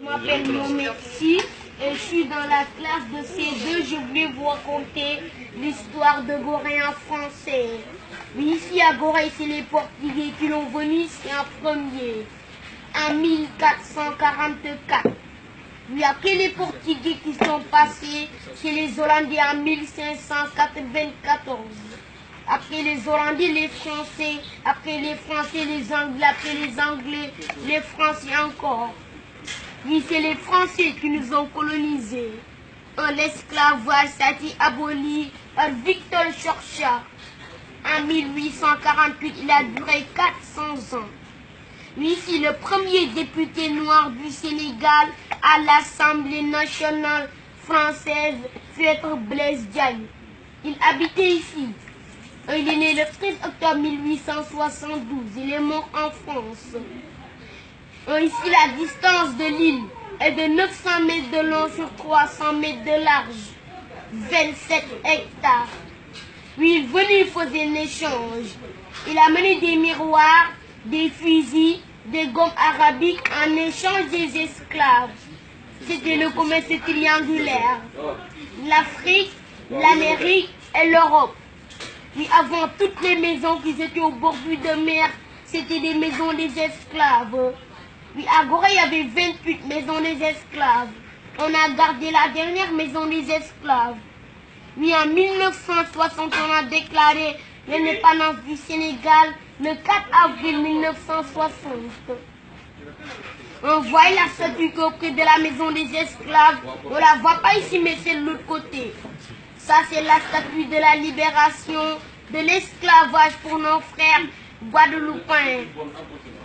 Je m'appelle Mohamed Sy et je suis dans la classe de C2. Je voulais vous raconter l'histoire de Gorée en français. Oui, ici à Gorée, c'est les Portugais qui l'ont venu, c'est en premier, en 1444. Oui, après les Portugais qui sont passés, c'est les Hollandais en 1594. Après les Hollandais, les Français, après les Français, les Anglais, après les Anglais, les Français encore. Oui, c'est les Français qui nous ont colonisés. L'esclavage a été aboli par Victor Churchill. En 1848, il a duré 400 ans. Oui, c'est le premier député noir du Sénégal à l'Assemblée nationale française, fut être Blaise Diagne. Il habitait ici. Il est né le 13 octobre 1872. Il est mort en France. Ici, la distance de l'île est de 900 mètres de long sur 300 mètres de large. 27 hectares. Oui, il venait, il faisait un échange. Il a mené des miroirs, des fusils, des gommes arabiques en échange des esclaves. C'était le commerce triangulaire. L'Afrique, l'Amérique et l'Europe. Oui, avant, toutes les maisons qui étaient au bord de mer, c'était des maisons des esclaves. Oui, à Gorée, il y avait 28 maisons des esclaves. On a gardé la dernière maison des esclaves. Oui, en 1960, on a déclaré l'indépendance du Sénégal le 4 avril 1960. On voit la statue auprès de la maison des esclaves. On ne la voit pas ici, mais c'est de l'autre côté. Ça, c'est la statue de la libération de l'esclavage pour nos frères guadeloupéens.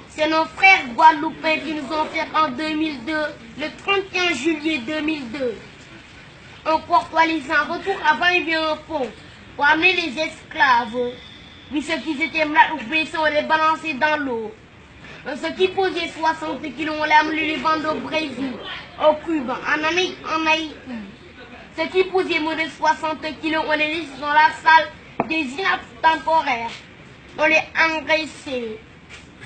C'est nos frères guadeloupéens qui nous ont fait en 2002, le 31 juillet 2002. Un portoilise en retour, avant il y avait un pont pour amener les esclaves. Oui, ceux qui étaient malades ou blessés, on les balançait dans l'eau. Ceux qui posaient 60 kilos, on les amenait les vendre au Brésil, au Cuba, en Amérique, en Haïti. Ceux qui posaient moins de 60 kilos, on les laissait dans la salle des inaptes temporaires. On les engraissait.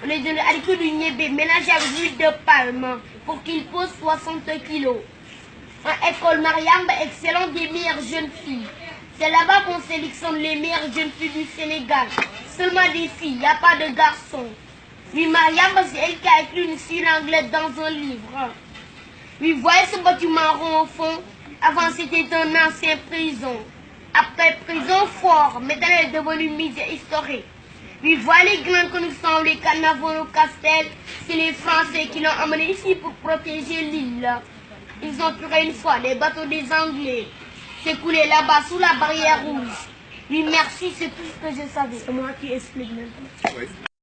On les donnait à l'école du niébé, mélangé avec l'huile de palme, pour qu'ils posent 60 kilos. En école Mariam, excellente des meilleures jeunes filles. C'est là-bas qu'on sélectionne les meilleures jeunes filles du Sénégal. Seulement des filles, il n'y a pas de garçons. Oui, Mariam, c'est elle qui a écrit une fille anglaise dans un livre. Oui, voyez ce bâtiment rond au fond. Avant, c'était un ancien prison. Après, prison fort. Maintenant, elle est devenue musée historique. Oui, voyez les glands que nous sommes, les carnavals au Castel. C'est les Français qui l'ont emmené ici pour protéger l'île. Ils ont tiré une fois les bateaux des Anglais. C'est coulé là-bas sous la barrière rouge. Oui, merci, c'est tout ce que je savais. C'est moi qui explique maintenant. Oui.